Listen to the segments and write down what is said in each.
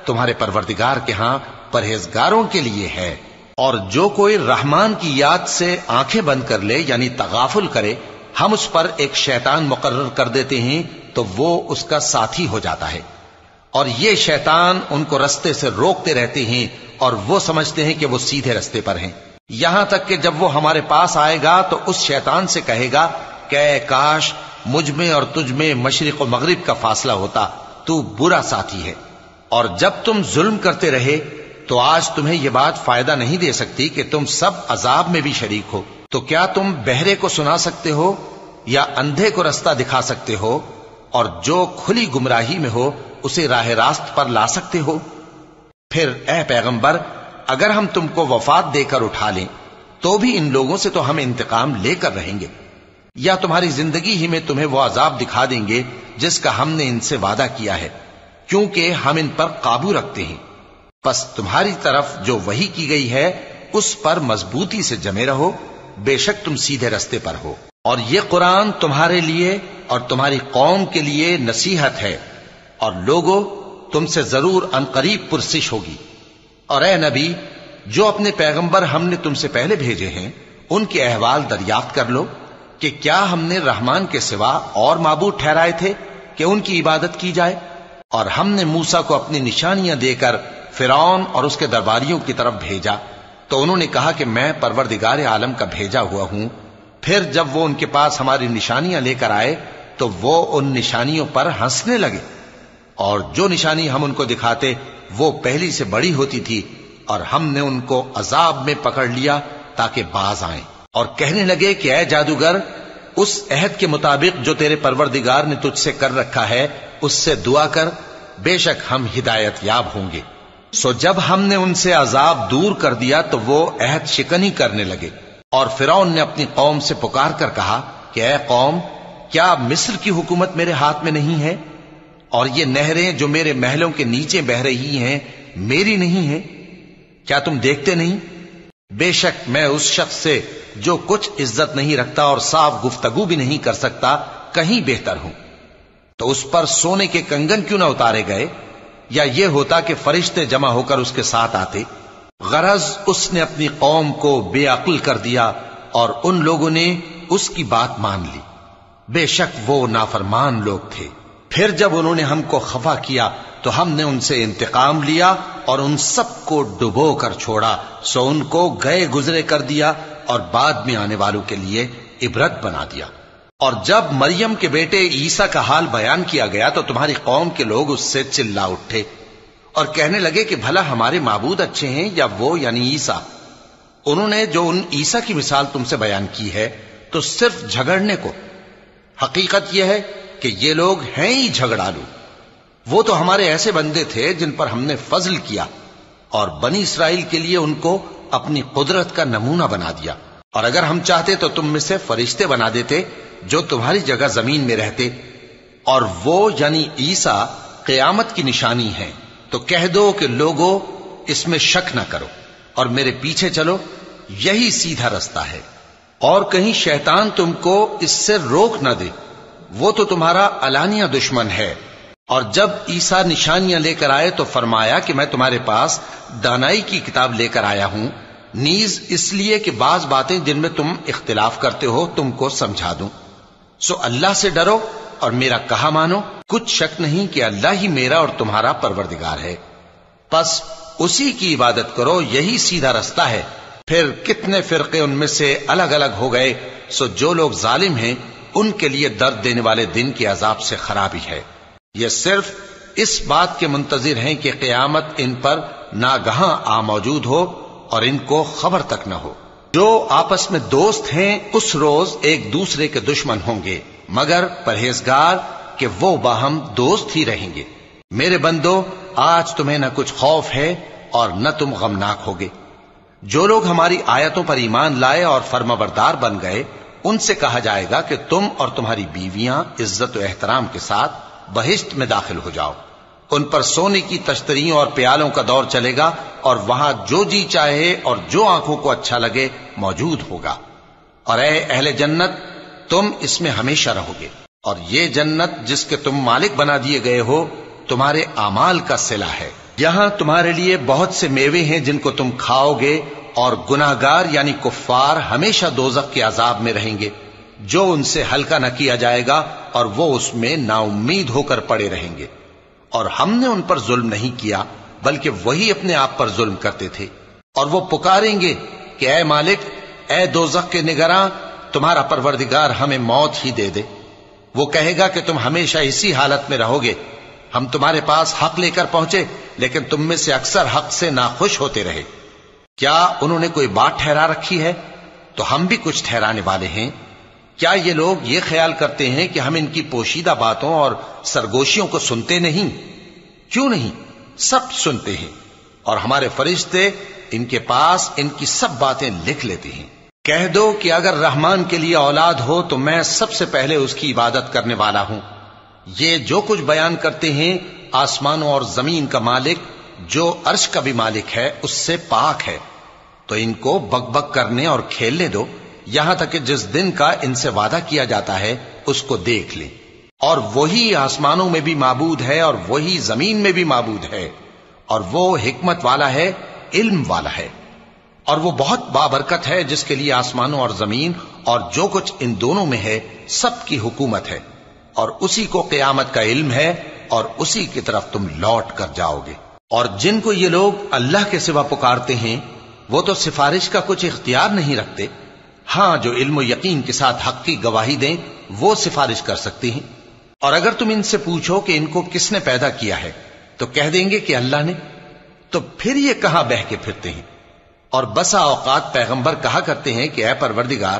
تمہارے پروردگار کے ہاں پرہیزگاروں کے لیے ہے۔ اور جو کوئی رحمان کی یاد سے آنکھیں بند کر لے یعنی تغافل کرے، ہم اس پر ایک شیطان مقرر کر دیتے ہیں تو وہ اس کا ساتھی ہو جاتا ہے، اور یہ شیطان ان کو رستے سے روکتے رہتے ہیں اور وہ سمجھتے ہیں کہ وہ سیدھے رستے پر ہیں، یہاں تک کہ جب وہ ہمارے پاس آئے گا تو اس شیطان سے کہے گا کہ اے کاش مجھ میں اور تجھ میں مشرق و مغرب کا فاصلہ ہوتا، تو برا ساتھی ہے۔ اور جب تم ظلم کرتے رہے تو آج تمہیں یہ بات فائدہ نہیں دے سکتی کہ تم سب عذاب میں بھی شریک ہو، تو کیا تم بہرے کو سنا سکتے ہو یا اندھے کو رستہ دکھا سکتے ہو، اور جو کھلی گمراہی میں ہو اسے راہ راست پر لا سکتے ہو؟ پھر اے پیغمبر، اگر ہم تم کو وفات دے کر اٹھا لیں تو بھی ان لوگوں سے تو ہم انتقام لے کر رہیں گے، یا تمہاری زندگی ہی میں تمہیں وہ عذاب دکھا دیں گے جس کا ہم نے ان سے وعدہ کیا ہے، کیونکہ ہم ان پر قابو رکھتے ہیں۔ پس تمہاری طرف جو وحی کی گئی ہے اس پر مضبوطی سے جمے رہو، بے شک تم سیدھے رستے پر ہو، اور یہ قرآن تمہارے لیے اور تمہاری قوم کے لیے نصیحت ہے، اور لوگوں تم سے ضرور عنقریب پرسش ہوگی۔ اور اے نبی، جو اپنے پیغمبر ہم نے تم سے پہلے بھیجے ہیں ان کے احوال دریافت کر لو کہ کیا ہم نے رحمان کے سوا اور معبود ٹھہرائے تھے کہ ان کی عبادت کی جائے؟ اور ہم نے موسیٰ کو اپنی نشانیاں دے کر فرعون اور اس کے درباریوں کی طرف بھیجا، تو انہوں نے کہا کہ میں پروردگار عالم کا بھیجا ہوا ہوں۔ پھر جب وہ ان کے پاس ہماری نشانیاں لے کر آئے تو وہ ان نشانیوں پر ہنسنے لگے، اور جو نشانی ہم ان کو دکھاتے وہ پہلی سے بڑی ہوتی تھی، اور ہم نے ان کو عذاب میں پکڑ لیا تاکہ باز آئیں، اور کہنے لگے کہ اے جادوگر، اس عہد کے مطابق جو تیرے پروردگار نے تجھ سے کر رکھا ہے اس سے دعا کر، بے شک ہم ہدایت یاب ہوں گے۔ سو جب ہم نے ان سے عذاب دور کر دیا تو وہ عہد شکنی کرنے لگے، اور فرعون نے اپنی قوم سے پکار کر کہا کہ اے قوم، کیا مصر کی حکومت میرے ہاتھ میں نہیں ہے، اور یہ نہریں جو میرے محلوں کے نیچے بہ رہی ہیں میری نہیں ہیں؟ کیا تم دیکھتے نہیں؟ بے شک میں اس شخص سے جو کچھ عزت نہیں رکھتا اور صاف گفتگو بھی نہیں کر سکتا کہیں بہتر ہوں۔ تو اس پر سونے کے کنگن کیوں نہ اتارے گئے، یا یہ ہوتا کہ فرشتے جمع ہو کر اس کے ساتھ آتے؟ غرض اس نے اپنی قوم کو بے عقل کر دیا اور ان لوگوں نے اس کی بات مان لی، بے شک وہ نافرمان لوگ تھے۔ پھر جب انہوں نے ہم کو خفا کیا تو ہم نے ان سے انتقام لیا اور ان سب کو ڈبو کر چھوڑا، سو ان کو گئے گزرے کر دیا اور بعد میں آنے والوں کے لیے عبرت بنا دیا۔ اور جب مریم کے بیٹے عیسیٰ کا حال بیان کیا گیا تو تمہاری قوم کے لوگ اس سے چلا اٹھے اور کہنے لگے کہ بھلا ہمارے معبود اچھے ہیں یا وہ یعنی عیسیٰ؟ انہوں نے جو ان عیسیٰ کی مثال تم سے بیان کی ہے تو صرف جھگڑنے کو، حقیقت یہ ہے کہ یہ لوگ ہیں ہی جھگڑالو۔ وہ تو ہمارے ایسے بندے تھے جن پر ہم نے فضل کیا، اور بنی اسرائیل کے لیے ان کو اپنی قدرت کا نمونہ بنا دیا، اور اگر ہم چاہتے تو تم میں سے فرشتے بنا دیتے جو تمہاری جگہ زمین میں رہتے، اور وہ یعنی عیسیٰ قیامت کی نشانی ہے۔ تو کہہ دو کہ لوگوں اس میں شک نہ کرو اور میرے پیچھے چلو، یہی سیدھا رستہ ہے، اور کہیں شیطان تم کو اس سے روک نہ دے، وہ تو تمہارا علانیہ دشمن ہے۔ اور جب عیسیٰ نشانیاں لے کر آئے تو فرمایا کہ میں تمہارے پاس دانائی کی کتاب لے کر آیا ہوں، نیز اس لیے کہ بعض باتیں جن میں تم اختلاف کرتے ہو تم کو سمجھا دوں۔ سو اللہ سے ڈرو اور میرا کہا مانو، کچھ شک نہیں کہ اللہ ہی میرا اور تمہارا پروردگار ہے، پس اسی کی عبادت کرو، یہی سیدھا رستہ ہے۔ پھر کتنے فرقے ان میں سے الگ الگ ہو گئے، سو جو لوگ ظالم ہیں ان کے لیے درد دینے والے دن کے عذاب سے خرابی ہے۔ یہ صرف اس بات کے منتظر ہیں کہ قیامت ان پر ناگہاں آ موجود ہو اور ان کو خبر تک نہ ہو۔ جو آپس میں دوست ہیں اس روز ایک دوسرے کے دشمن ہوں گے، مگر پرہیزگار کہ وہ باہم دوست ہی رہیں گے۔ میرے بندو، آج تمہیں نہ کچھ خوف ہے اور نہ تم غمناک ہوگے۔ جو لوگ ہماری آیتوں پر ایمان لائے اور فرمانبردار بن گئے ان سے کہا جائے گا کہ تم اور تمہاری بیویاں عزت و احترام کے ساتھ بہشت میں داخل ہو جاؤ۔ ان پر سونے کی تشتریوں اور پیالوں کا دور چلے گا، اور وہاں جو جی چاہے اور جو آنکھوں کو اچھا لگے موجود ہوگا۔ اور اے اہل جنت، تم اس میں ہمیشہ رہو گے، اور یہ جنت جس کے تم مالک بنا دیے گئے ہو تمہارے اعمال کا صلہ ہے۔ یہاں تمہارے لیے بہت سے میوے ہیں جن کو تم کھاؤ گے، اور گناہگار یعنی کفار ہمیشہ دوزخ کے عذاب میں رہیں گے، جو ان سے ہلکا نہ کیا جائے گا، اور وہ اس میں نا امید ہو کر پڑے رہیں گے۔ اور ہم نے ان پر ظلم نہیں کیا بلکہ وہی اپنے آپ پر ظلم کرتے تھے۔ اور وہ پکاریں گے کہ اے مالک، اے دوزخ کے نگراں، تمہارا پروردگار ہمیں موت ہی دے دے۔ وہ کہے گا کہ تم ہمیشہ اسی حالت میں رہو گے، ہم تمہارے پاس حق لے کر پہنچے لیکن تم میں سے اکثر حق سے ناخوش ہوتے رہے۔ کیا انہوں نے کوئی بات ٹھہرا رکھی ہے؟ تو ہم بھی کچھ ٹھہرانے والے ہیں۔ کیا یہ لوگ یہ خیال کرتے ہیں کہ ہم ان کی پوشیدہ باتوں اور سرگوشیوں کو سنتے نہیں؟ کیوں نہیں، سب سنتے ہیں، اور ہمارے فرشتے ان کے پاس ان کی سب باتیں لکھ لیتے ہیں۔ کہہ دو کہ اگر رحمان کے لیے اولاد ہو تو میں سب سے پہلے اس کی عبادت کرنے والا ہوں۔ یہ جو کچھ بیان کرتے ہیں آسمانوں اور زمین کا مالک، جو عرش کا بھی مالک ہے، اس سے پاک ہے۔ تو ان کو بک بک کرنے اور کھیلنے دو، یہاں تک کہ جس دن کا ان سے وعدہ کیا جاتا ہے اس کو دیکھ لیں۔ اور وہی آسمانوں میں بھی معبود ہے اور وہی زمین میں بھی معبود ہے، اور وہ حکمت والا ہے، علم والا ہے، اور وہ بہت بابرکت ہے جس کے لیے آسمانوں اور زمین اور جو کچھ ان دونوں میں ہے سب کی حکومت ہے، اور اسی کو قیامت کا علم ہے، اور اسی کی طرف تم لوٹ کر جاؤ گے۔ اور جن کو یہ لوگ اللہ کے سوا پکارتے ہیں وہ تو سفارش کا کچھ اختیار نہیں رکھتے، ہاں جو علم و یقین کے ساتھ حق کی گواہی دیں وہ سفارش کر سکتی ہیں۔ اور اگر تم ان سے پوچھو کہ ان کو کس نے پیدا کیا ہے تو کہہ دیں گے کہ اللہ نے، تو پھر یہ کہاں بہہ کے پھرتے ہیں۔ اور بسا اوقات پیغمبر کہا کرتے ہیں کہ اے پروردگار،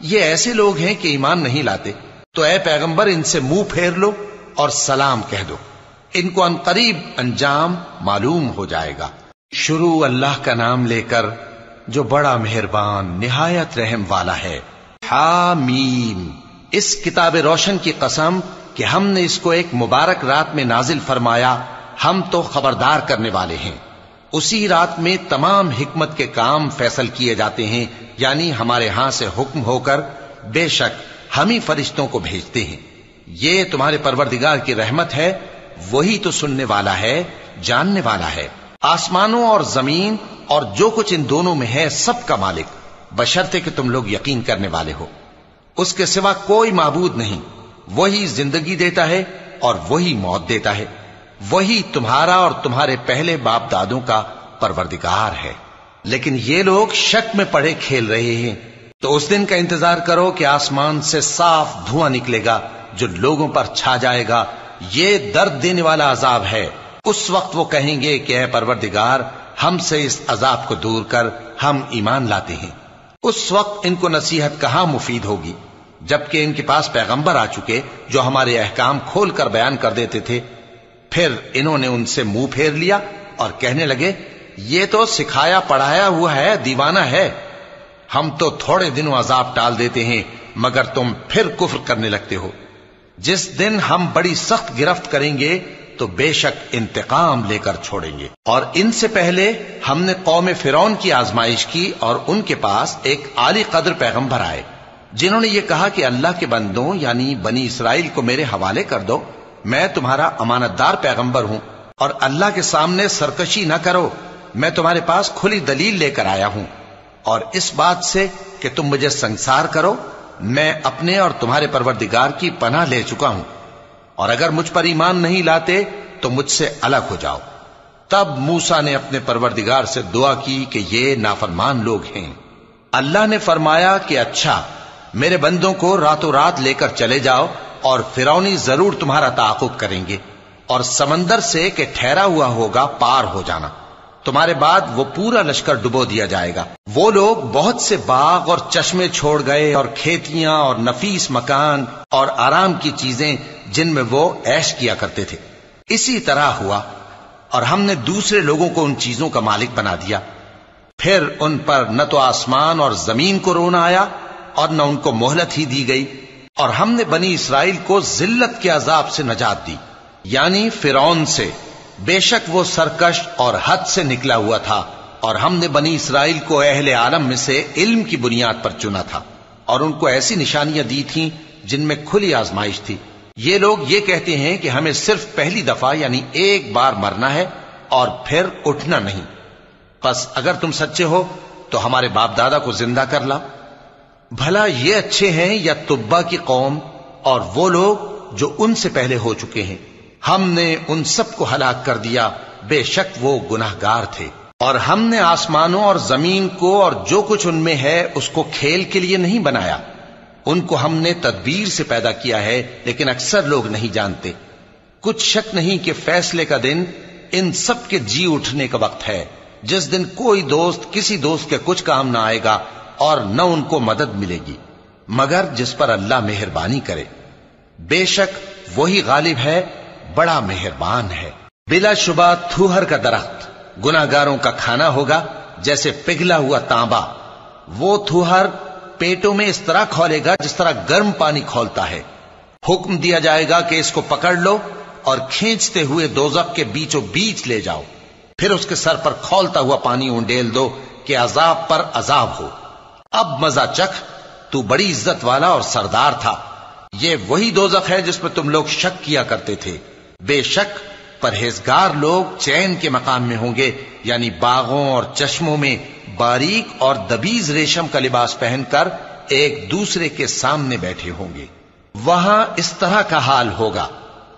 یہ ایسے لوگ ہیں کہ ایمان نہیں لاتے، تو اے پیغمبر ان سے منہ پھیر لو اور سلام کہہ دو، ان کو ان قریب انجام معلوم ہو جائے گا۔ شروع اللہ کا نام لے کر جو بڑا مہربان نہایت رحم والا ہے۔ حامیم، اس کتاب روشن کی قسم کہ ہم نے اس کو ایک مبارک رات میں نازل فرمایا، ہم تو خبردار کرنے والے ہیں۔ اسی رات میں تمام حکمت کے کام فیصل کیے جاتے ہیں، یعنی ہمارے ہاں سے حکم ہو کر، بے شک ہم ہی فرشتوں کو بھیجتے ہیں۔ یہ تمہارے پروردگار کی رحمت ہے، وہی تو سننے والا ہے، جاننے والا ہے۔ آسمانوں اور زمین اور جو کچھ ان دونوں میں ہے سب کا مالک، بشرطے کہ تم لوگ یقین کرنے والے ہو۔ اس کے سوا کوئی معبود نہیں، وہی زندگی دیتا ہے اور وہی موت دیتا ہے، وہی تمہارا اور تمہارے پہلے باپ دادوں کا پروردگار ہے۔ لیکن یہ لوگ شک میں پڑے کھیل رہے ہیں۔ تو اس دن کا انتظار کرو کہ آسمان سے صاف دھواں نکلے گا جو لوگوں پر چھا جائے گا، یہ درد دینے والا عذاب ہے۔ اس وقت وہ کہیں گے کہ اے پروردگار، ہم سے اس عذاب کو دور کر، ہم ایمان لاتے ہیں۔ اس وقت ان کو نصیحت کہاں مفید ہوگی، جبکہ ان کے پاس پیغمبر آ چکے جو ہمارے احکام کھول کر بیان کر دیتے تھے۔ پھر انہوں نے ان سے منہ پھیر لیا اور کہنے لگے، یہ تو سکھایا پڑھایا ہوا ہے، دیوانہ ہے، ہم تو تھوڑے دنوں عذاب ٹال دیتے ہیں مگر تم پھر کفر کرنے لگتے ہو۔ جس دن ہم بڑی سخت گرفت کریں گے تو بے شک انتقام لے کر چھوڑیں گے۔ اور ان سے پہلے ہم نے قوم فرعون کی آزمائش کی، اور ان کے پاس ایک عالی قدر پیغمبر آئے جنہوں نے یہ کہا کہ اللہ کے بندوں یعنی بنی اسرائیل کو میرے حوالے کر دو، میں تمہارا امانت دار پیغمبر ہوں، اور اللہ کے سامنے سرکشی نہ کرو، میں تمہارے پاس کھلی دلیل لے کر آیا ہوں، اور اس بات سے کہ تم مجھے سنسار کرو، میں اپنے اور تمہارے پروردگار کی پناہ لے چکا ہوں، اور اگر مجھ پر ایمان نہیں لاتے تو مجھ سے الگ ہو جاؤ۔ تب موسیٰ نے اپنے پروردگار سے دعا کی کہ یہ نافرمان لوگ ہیں۔ اللہ نے فرمایا کہ اچھا، میرے بندوں کو راتوں رات لے کر چلے جاؤ، اور فرعونی ضرور تمہارا تعاقب کریں گے، اور سمندر سے کہ ٹھہرا ہوا ہوگا پار ہو جانا، تمہارے بعد وہ پورا لشکر ڈبو دیا جائے گا۔ وہ لوگ بہت سے باغ اور چشمے چھوڑ گئے، اور کھیتیاں اور نفیس مکان اور آرام کی چیزیں جن میں وہ عیش کیا کرتے تھے۔ اسی طرح ہوا، اور ہم نے دوسرے لوگوں کو ان چیزوں کا مالک بنا دیا۔ پھر ان پر نہ تو آسمان اور زمین کو رونا آیا اور نہ ان کو مہلت ہی دی گئی، اور ہم نے بنی اسرائیل کو ذلت کے عذاب سے نجات دی، یعنی فرعون سے، بے شک وہ سرکش اور حد سے نکلا ہوا تھا، اور ہم نے بنی اسرائیل کو اہل عالم میں سے علم کی بنیاد پر چنا تھا، اور ان کو ایسی نشانیاں دی تھیں جن میں کھلی آزمائش تھی۔ یہ لوگ یہ کہتے ہیں کہ ہمیں صرف پہلی دفعہ یعنی ایک بار مرنا ہے اور پھر اٹھنا نہیں۔ پس اگر تم سچے ہو تو ہمارے باپ دادا کو زندہ کر لاؤ۔ بھلا یہ اچھے ہیں یا تبا کی قوم اور وہ لوگ جو ان سے پہلے ہو چکے ہیں؟ ہم نے ان سب کو ہلاک کر دیا، بے شک وہ گناہگار تھے۔ اور ہم نے آسمانوں اور زمین کو اور جو کچھ ان میں ہے اس کو کھیل کے لیے نہیں بنایا، ان کو ہم نے تدبیر سے پیدا کیا ہے، لیکن اکثر لوگ نہیں جانتے۔ کچھ شک نہیں کہ فیصلے کا دن ان سب کے جی اٹھنے کا وقت ہے، جس دن کوئی دوست کسی دوست کے کچھ کام نہ آئے گا اور نہ ان کو مدد ملے گی مگر جس پر اللہ مہربانی کرے۔ بے شک وہی غالب ہے، بڑا مہربان ہے۔ بلا شبہ تھوہر کا درخت گناہگاروں کا کھانا ہوگا، جیسے پگھلا ہوا تانبا۔ وہ تھوہر پیٹوں میں اس طرح کھولے گا جس طرح گرم پانی کھولتا ہے۔ حکم دیا جائے گا کہ اس کو پکڑ لو اور کھینچتے ہوئے دوزخ کے بیچوں بیچ لے جاؤ، پھر اس کے سر پر کھولتا ہوا پانی اونڈیل دو کہ عذاب پر عذاب ہو۔ اب مزہ چکھ، تو بڑی عزت والا اور سردار تھا۔ یہ وہی دوزخ ہے جس میں تم لوگ شک کیا کرتے تھے۔ بے شک پرہیزگار لوگ چین کے مقام میں ہوں گے، یعنی باغوں اور چشموں میں باریک اور دبیز ریشم کا لباس پہن کر ایک دوسرے کے سامنے بیٹھے ہوں گے۔ وہاں اس طرح کا حال ہوگا،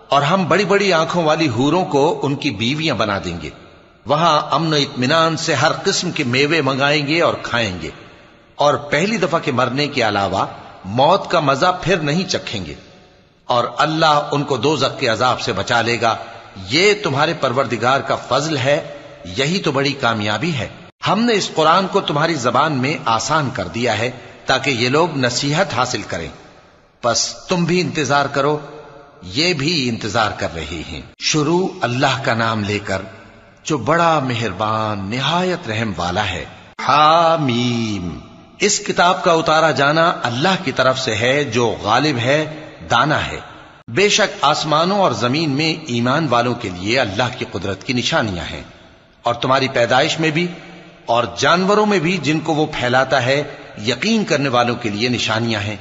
اور ہم بڑی بڑی آنکھوں والی حوروں کو ان کی بیویاں بنا دیں گے۔ وہاں امن و اطمینان سے ہر قسم کے میوے منگائیں گے اور کھائیں گے، اور پہلی دفعہ کے مرنے کے علاوہ موت کا مزہ پھر نہیں چکھیں گے، اور اللہ ان کو دوزخ کے عذاب سے بچا لے گا۔ یہ تمہارے پروردگار کا فضل ہے، یہی تو بڑی کامیابی ہے۔ ہم نے اس قرآن کو تمہاری زبان میں آسان کر دیا ہے تاکہ یہ لوگ نصیحت حاصل کریں۔ پس تم بھی انتظار کرو، یہ بھی انتظار کر رہے ہیں۔ شروع اللہ کا نام لے کر جو بڑا مہربان نہایت رحم والا ہے۔ حامیم۔ اس کتاب کا اتارا جانا اللہ کی طرف سے ہے جو غالب ہے، دانا ہے۔ بے شک آسمانوں اور زمین میں ایمان والوں کے لیے اللہ کی قدرت کی نشانیاں ہیں، اور تمہاری پیدائش میں بھی اور جانوروں میں بھی جن کو وہ پھیلاتا ہے یقین کرنے والوں کے لیے نشانیاں ہیں،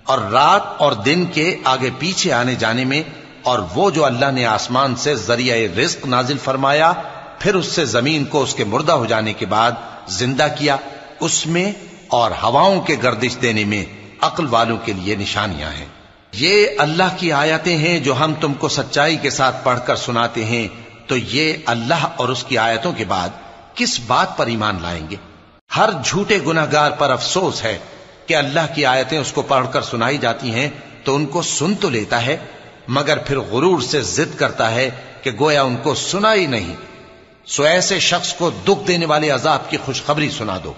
اور رات اور دن کے آگے پیچھے آنے جانے میں، اور وہ جو اللہ نے آسمان سے ذریعہ رزق نازل فرمایا پھر اس سے زمین کو اس کے مردہ ہو جانے کے بعد زندہ کیا، اس میں اور ہواؤں کے گردش دینے میں عقل والوں کے لیے نشانیاں ہیں۔ یہ اللہ کی آیتیں ہیں جو ہم تم کو سچائی کے ساتھ پڑھ کر سناتے ہیں، تو یہ اللہ اور اس کی آیتوں کے بعد کس بات پر ایمان لائیں گے؟ ہر جھوٹے گناہگار پر افسوس ہے کہ اللہ کی آیتیں اس کو پڑھ کر سنائی جاتی ہیں تو ان کو سن تو لیتا ہے، مگر پھر غرور سے ضد کرتا ہے کہ گویا ان کو سنا ہی نہیں۔ سو ایسے شخص کو دکھ دینے والے عذاب کی خوشخبری سنا دو،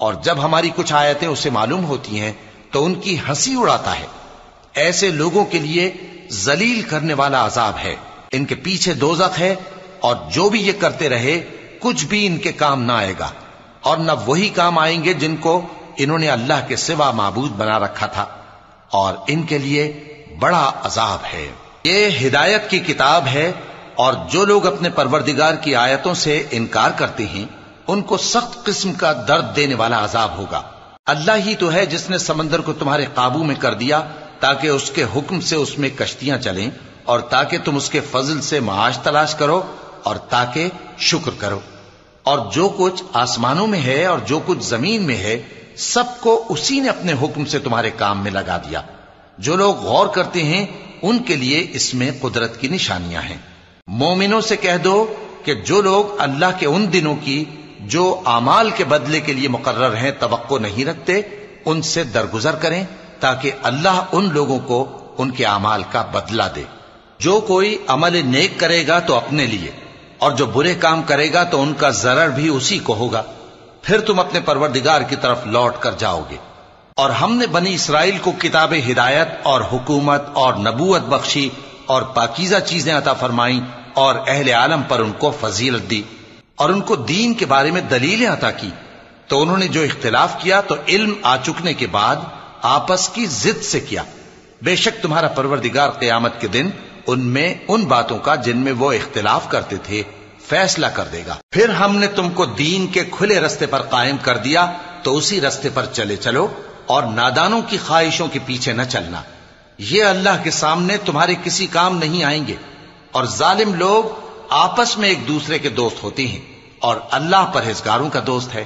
اور جب ہماری کچھ آیتیں اسے معلوم ہوتی ہیں تو ان کی ہنسی اڑاتا ہے۔ ایسے لوگوں کے لیے ذلیل کرنے والا عذاب ہے، ان کے پیچھے دوزخ ہے، اور جو بھی یہ کرتے رہے کچھ بھی ان کے کام نہ آئے گا، اور نہ وہی کام آئیں گے جن کو انہوں نے اللہ کے سوا معبود بنا رکھا تھا، اور ان کے لیے بڑا عذاب ہے۔ یہ ہدایت کی کتاب ہے، اور جو لوگ اپنے پروردگار کی آیتوں سے انکار کرتے ہیں ان کو سخت قسم کا درد دینے والا عذاب ہوگا۔ اللہ ہی تو ہے جس نے سمندر کو تمہارے قابو میں کر دیا تاکہ اس کے حکم سے اس میں کشتیاں چلیں، اور تاکہ تم اس کے فضل سے معاش تلاش کرو، اور تاکہ شکر کرو۔ اور جو کچھ آسمانوں میں ہے اور جو کچھ زمین میں ہے سب کو اسی نے اپنے حکم سے تمہارے کام میں لگا دیا۔ جو لوگ غور کرتے ہیں ان کے لیے اس میں قدرت کی نشانیاں ہیں۔ مومنوں سے کہہ دو کہ جو لوگ اللہ کے ان دنوں کی جو اعمال کے بدلے کے لیے مقرر ہیں توقع نہیں رکھتے، ان سے درگزر کریں تاکہ اللہ ان لوگوں کو ان کے اعمال کا بدلہ دے۔ جو کوئی عمل نیک کرے گا تو اپنے لیے، اور جو برے کام کرے گا تو ان کا ضرر بھی اسی کو ہوگا، پھر تم اپنے پروردگار کی طرف لوٹ کر جاؤ گے۔ اور ہم نے بنی اسرائیل کو کتاب ہدایت اور حکومت اور نبوت بخشی اور پاکیزہ چیزیں عطا فرمائیں، اور اہل عالم پر ان کو فضیلت دی، اور ان کو دین کے بارے میں دلیلیں عطا کی، تو انہوں نے جو اختلاف کیا تو علم آ چکنے کے بعد آپس کی ضد سے کیا۔ بے شک تمہارا پروردگار قیامت کے دن ان میں ان باتوں کا جن میں وہ اختلاف کرتے تھے فیصلہ کر دے گا۔ پھر ہم نے تم کو دین کے کھلے رستے پر قائم کر دیا تو اسی رستے پر چلے چلو، اور نادانوں کی خواہشوں کے پیچھے نہ چلنا، یہ اللہ کے سامنے تمہارے کسی کام نہیں آئیں گے۔ اور ظالم لوگ آپس میں ایک دوسرے کے دوست ہوتے ہیں اور اللہ پرہیزگاروں کا دوست ہے۔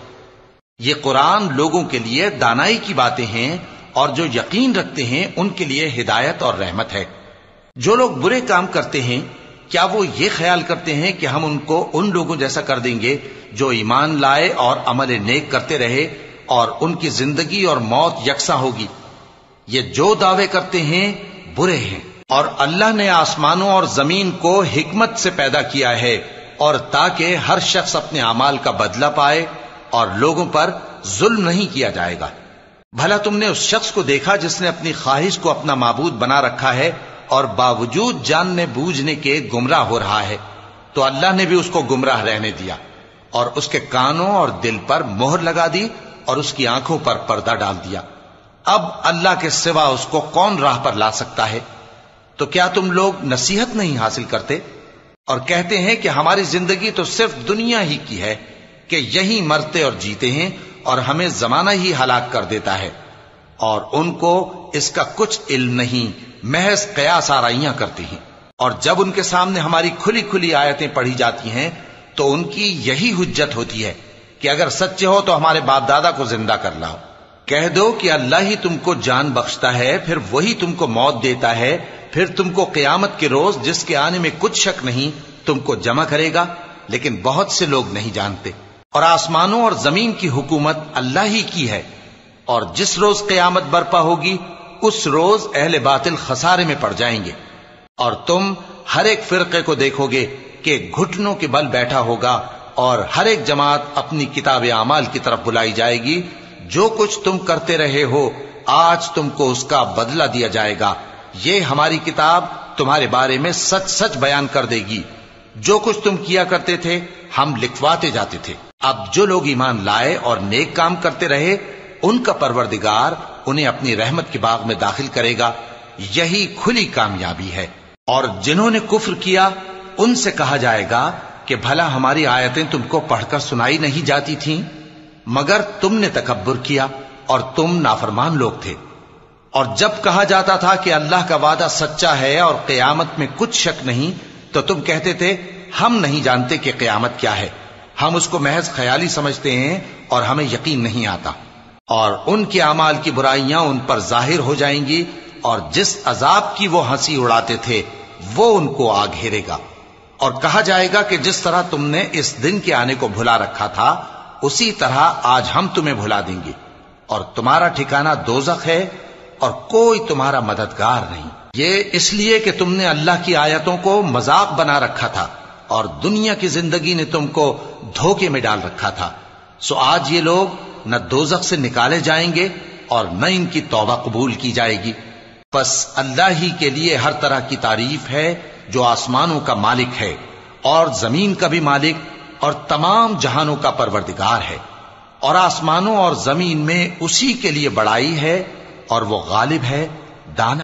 یہ قرآن لوگوں کے لیے دانائی کی باتیں ہیں اور جو یقین رکھتے ہیں ان کے لیے ہدایت اور رحمت ہے۔ جو لوگ برے کام کرتے ہیں کیا وہ یہ خیال کرتے ہیں کہ ہم ان کو ان لوگوں جیسا کر دیں گے جو ایمان لائے اور عمل نیک کرتے رہے اور ان کی زندگی اور موت یکساں ہوگی؟ یہ جو دعوے کرتے ہیں برے ہیں۔ اور اللہ نے آسمانوں اور زمین کو حکمت سے پیدا کیا ہے اور تاکہ ہر شخص اپنے اعمال کا بدلہ پائے اور لوگوں پر ظلم نہیں کیا جائے گا۔ بھلا تم نے اس شخص کو دیکھا جس نے اپنی خواہش کو اپنا معبود بنا رکھا ہے اور باوجود جاننے بوجھنے کے گمراہ ہو رہا ہے؟ تو اللہ نے بھی اس کو گمراہ رہنے دیا اور اس کے کانوں اور دل پر مہر لگا دی اور اس کی آنکھوں پر پردہ ڈال دیا۔ اب اللہ کے سوا اس کو کون راہ پر لا سکتا ہے؟ تو کیا تم لوگ نصیحت نہیں حاصل کرتے اور کہتے ہیں کہ ہماری زندگی تو صرف دنیا ہی کی ہے کہ یہی مرتے اور جیتے ہیں اور ہمیں زمانہ ہی ہلاک کر دیتا ہے، اور ان کو اس کا کچھ علم نہیں، محض قیاس آرائیاں کرتے ہیں۔ اور جب ان کے سامنے ہماری کھلی کھلی آیتیں پڑھی جاتی ہیں تو ان کی یہی حجت ہوتی ہے کہ اگر سچے ہو تو ہمارے باپ دادا کو زندہ کر لاؤ۔ کہہ دو کہ اللہ ہی تم کو جان بخشتا ہے، پھر وہی تم کو موت دیتا ہے، پھر تم کو قیامت کے روز جس کے آنے میں کچھ شک نہیں تم کو جمع کرے گا، لیکن بہت سے لوگ نہیں جانتے۔ اور آسمانوں اور زمین کی حکومت اللہ ہی کی ہے، اور جس روز قیامت برپا ہوگی اس روز اہل باطل خسارے میں پڑ جائیں گے، اور تم ہر ایک فرقے کو دیکھو گے کہ گھٹنوں کے بل بیٹھا ہوگا، اور ہر ایک جماعت اپنی کتاب اعمال کی طرف بلائی جائے گی۔ جو کچھ تم کرتے رہے ہو آج تم کو اس کا بدلہ دیا جائے گا، یہ ہماری کتاب تمہارے بارے میں سچ سچ بیان کر دے گی۔ جو کچھ تم کیا کرتے تھے ہم لکھواتے جاتے تھے۔ اب جو لوگ ایمان لائے اور نیک کام کرتے رہے ان کا پروردگار انہیں اپنی رحمت کے باغ میں داخل کرے گا، یہی کھلی کامیابی ہے۔ اور جنہوں نے کفر کیا ان سے کہا جائے گا کہ بھلا ہماری آیتیں تم کو پڑھ کر سنائی نہیں جاتی تھیں؟ مگر تم نے تکبر کیا اور تم نافرمان لوگ تھے۔ اور جب کہا جاتا تھا کہ اللہ کا وعدہ سچا ہے اور قیامت میں کچھ شک نہیں تو تم کہتے تھے ہم نہیں جانتے کہ قیامت کیا ہے، ہم اس کو محض خیالی سمجھتے ہیں اور ہمیں یقین نہیں آتا۔ اور ان کے اعمال کی برائیاں ان پر ظاہر ہو جائیں گی، اور جس عذاب کی وہ ہنسی اڑاتے تھے وہ ان کو آ گھیرے گا۔ اور کہا جائے گا کہ جس طرح تم نے اس دن کے آنے کو بھلا رکھا تھا اسی طرح آج ہم تمہیں بھلا دیں گے، اور تمہارا ٹھکانہ دوزخ ہے اور کوئی تمہارا مددگار نہیں۔ یہ اس لیے کہ تم نے اللہ کی آیتوں کو مذاق بنا رکھا تھا اور دنیا کی زندگی نے تم کو دھوکے میں ڈال رکھا تھا، سو آج یہ لوگ نہ دوزخ سے نکالے جائیں گے اور نہ ان کی توبہ قبول کی جائے گی۔ پس اللہ ہی کے لیے ہر طرح کی تعریف ہے جو آسمانوں کا مالک ہے اور زمین کا بھی مالک اور تمام جہانوں کا پروردگار ہے، اور آسمانوں اور زمین میں اسی کے لیے بڑائی ہے اور وہ غالب ہے، دانا